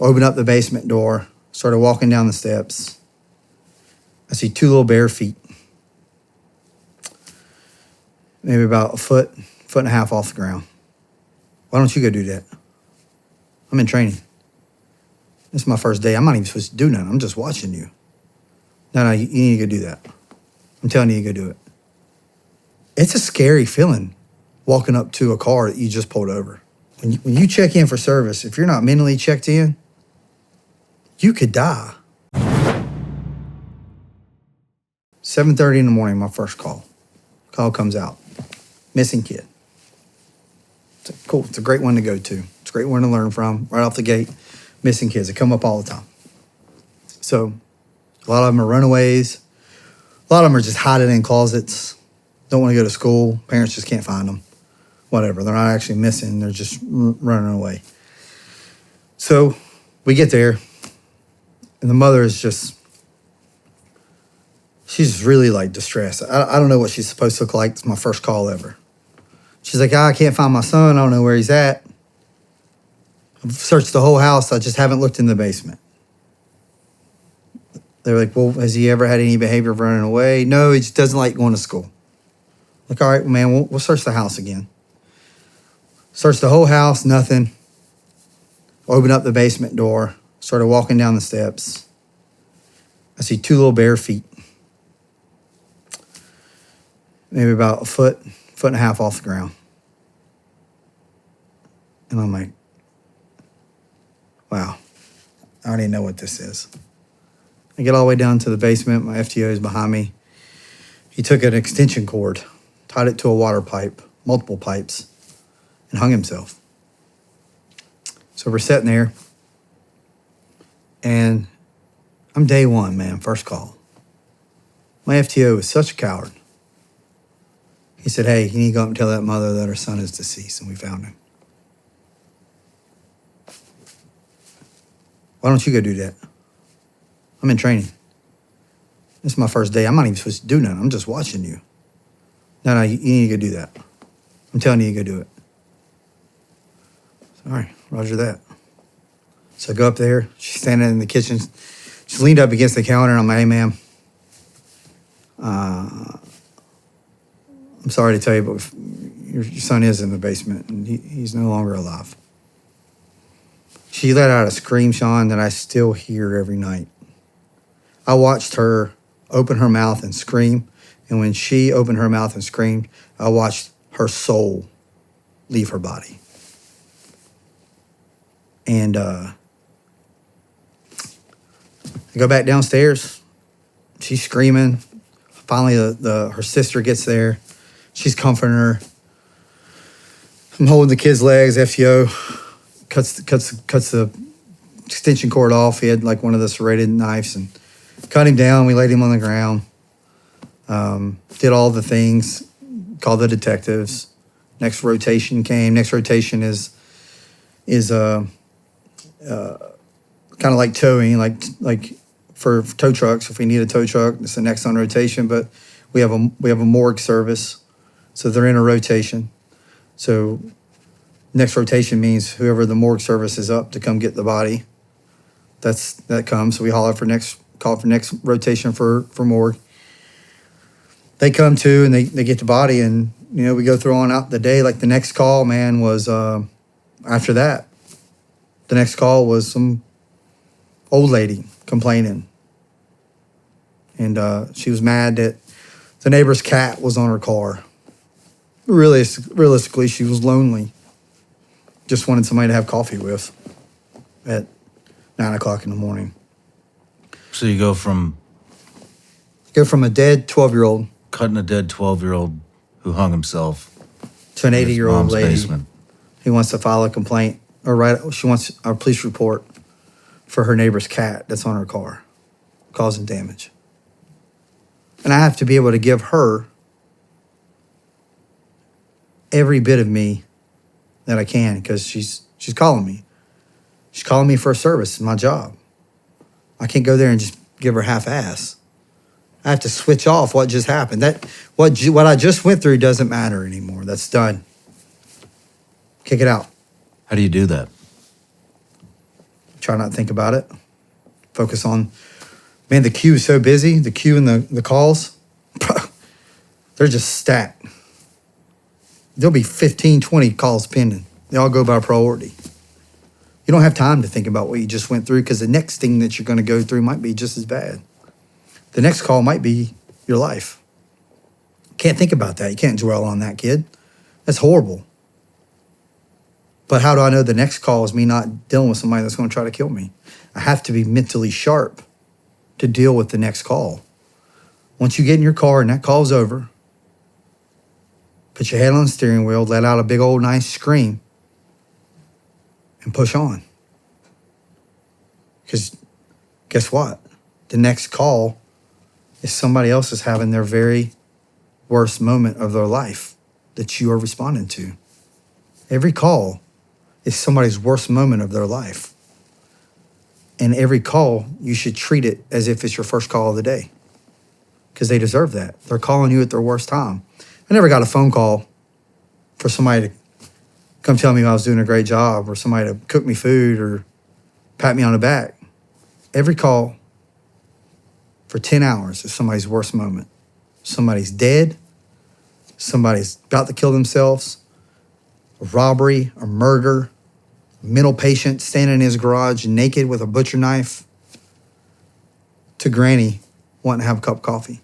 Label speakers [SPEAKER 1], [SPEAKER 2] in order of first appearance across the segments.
[SPEAKER 1] Open up the basement door, started walking down the steps. I see two little bare feet, maybe about a foot and a half off the ground. Why don't you go do that? I'm in training. This is my first day. I'm not even supposed to do nothing. I'm just watching you. No, you need to go do that. I'm telling you to go do it. It's a scary feeling walking up to a car that you just pulled over. When you check in for service, if you're not mentally checked in, you could die. 7:30 in the morning, my first call. Call comes out. Missing kid. Cool. It's a great one to go to. It's a great one to learn from. Right off the gate, missing kids. They come up all the time. So a lot of them are runaways. A lot of them are just hiding in closets. Don't want to go to school. Parents just can't find them. Whatever. They're not actually missing. They're just running away. So we get there, and the mother is just, she's really like distressed. I don't know what she's supposed to look like. It's my first call ever. She's like, I can't find my son. I don't know where he's at. I've searched the whole house. I just haven't looked in the basement. They're like, well, has he ever had any behavior of running away? No, he just doesn't like going to school. Like, all right, man, we'll search the house again. Search the whole house, nothing. Open up the basement door, started walking down the steps. I see two little bare feet, maybe about a foot and a half off the ground. And I'm like, wow, I already know what this is. I get all the way down to the basement. My FTO is behind me. He took an extension cord, tied it to a water pipe, multiple pipes, and hung himself. So we're sitting there, and I'm day one, man, first call. My FTO is such a coward. He said, hey, you need to go up and tell that mother that her son is deceased, and we found him. Why don't you go do that? I'm in training. This is my first day. I'm not even supposed to do nothing. I'm just watching you. No, you need to go do that. I'm telling you to go do it. All right, roger that. So I go up there. She's standing in the kitchen. She's leaned up against the counter, and I'm like, hey, ma'am, I'm sorry to tell you, but your son is in the basement, and he's no longer alive. She let out a scream, Shawn, that I still hear every night. I watched her open her mouth and scream, and when she opened her mouth and screamed, I watched her soul leave her body. And I go back downstairs. She's screaming. Finally, her sister gets there. She's comforting her. I'm holding the kid's legs. FTO cuts the extension cord off. He had like one of the serrated knives and cut him down. We laid him on the ground. Did all the things. Called the detectives. Next rotation came. Next rotation is kind of like towing, like for tow trucks. If we need a tow truck, it's the next on rotation. But we have a morgue service, so they're in a rotation. So next rotation means whoever the morgue service is up to come get the body. That comes. So we call for next rotation for morgue. They come to and they get the body, and we go through on out the day. Like the next call, man, was after that. The next call was some old lady complaining. And she was mad that the neighbor's cat was on her car. Realistically, she was lonely. Just wanted somebody to have coffee with at 9 o'clock in the morning.
[SPEAKER 2] So you go from
[SPEAKER 1] a dead 12-year-old.
[SPEAKER 2] Cutting a dead 12-year-old who hung himself.
[SPEAKER 1] To an 80-year-old lady
[SPEAKER 2] basement.
[SPEAKER 1] who wants to file a complaint. She wants a police report for her neighbor's cat that's on her car, causing damage. And I have to be able to give her every bit of me that I can, because she's calling me. She's calling me for a service. It's my job. I can't go there and just give her half-ass. I have to switch off what just happened. What I just went through doesn't matter anymore. That's done. Kick it out.
[SPEAKER 2] How do you do that?
[SPEAKER 1] Try not to think about it. Focus on, man, the queue is so busy. The queue and the calls, they're just stacked. There'll be 15, 20 calls pending. They all go by priority. You don't have time to think about what you just went through because the next thing that you're going to go through might be just as bad. The next call might be your life. Can't think about that. You can't dwell on that, kid. That's horrible. But how do I know the next call is me not dealing with somebody that's going to try to kill me? I have to be mentally sharp to deal with the next call. Once you get in your car and that call's over, put your head on the steering wheel, let out a big old nice scream, and push on. Because guess what? The next call is somebody else is having their very worst moment of their life that you are responding to. Every call is somebody's worst moment of their life. And every call, you should treat it as if it's your first call of the day because they deserve that. They're calling you at their worst time. I never got a phone call for somebody to come tell me I was doing a great job or somebody to cook me food or pat me on the back. Every call for 10 hours is somebody's worst moment. Somebody's dead. Somebody's about to kill themselves. A robbery, a murder, a mental patient standing in his garage naked with a butcher knife to granny wanting to have a cup of coffee.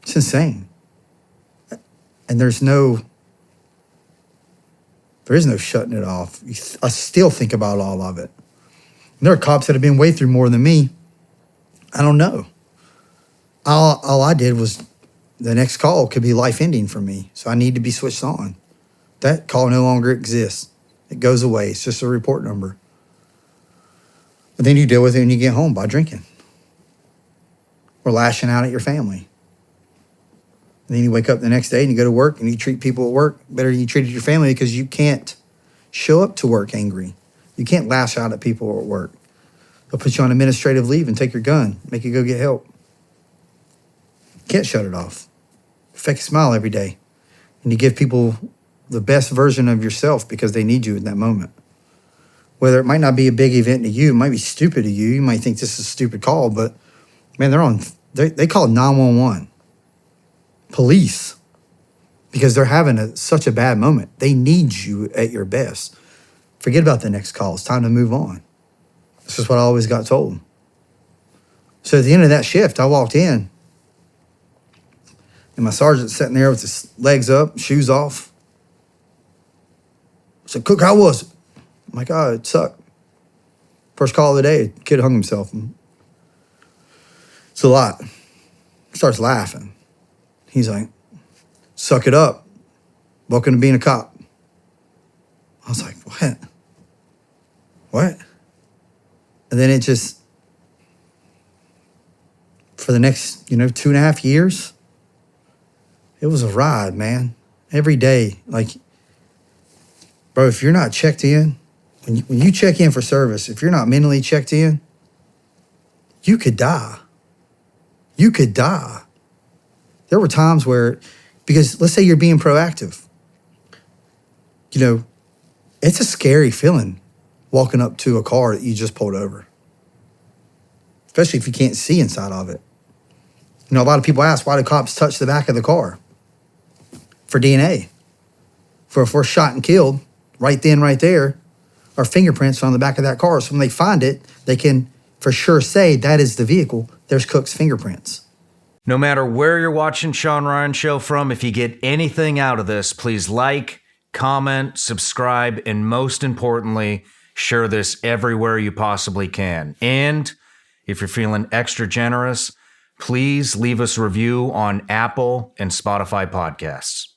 [SPEAKER 1] It's insane. And there is no shutting it off. I still think about all of it. And there are cops that have been way through more than me. I don't know. All I did was the next call could be life-ending for me, so I need to be switched on. That call no longer exists. It goes away. It's just a report number. But then you deal with it when you get home by drinking or lashing out at your family. And then you wake up the next day and you go to work and you treat people at work better than you treated your family because you can't show up to work angry. You can't lash out at people at work. They'll put you on administrative leave and take your gun, make you go get help. You can't shut it off. Fake a smile every day. And you give people the best version of yourself because they need you in that moment. Whether it might not be a big event to you, it might be stupid to you. You might think this is a stupid call, but man, they call 911. Police, because they're having such a bad moment. They need you at your best. Forget about the next call. It's time to move on. This is what I always got told. So at the end of that shift, I walked in, and my sergeant's sitting there with his legs up, shoes off. I said, "Cook, how was it?" I'm like, "Oh, it sucked. First call of the day, kid hung himself." It's a lot. Starts laughing. He's like, "Suck it up. Welcome to being a cop." I was like, "What? What?" And then it just, for the next, 2.5 years, it was a ride, man. Every day, like, bro, if you're not checked in, when you check in for service, if you're not mentally checked in, you could die. You could die. There were times where, because let's say you're being proactive, it's a scary feeling walking up to a car that you just pulled over, especially if you can't see inside of it. A lot of people ask, why do cops touch the back of the car? For DNA. For if we're shot and killed, right then, right there, our fingerprints are on the back of that car. So when they find it, they can for sure say that is the vehicle. There's Cook's fingerprints.
[SPEAKER 3] No matter where you're watching Shawn Ryan Show from, if you get anything out of this, please like, comment, subscribe, and most importantly, share this everywhere you possibly can. And if you're feeling extra generous, please leave us a review on Apple and Spotify podcasts.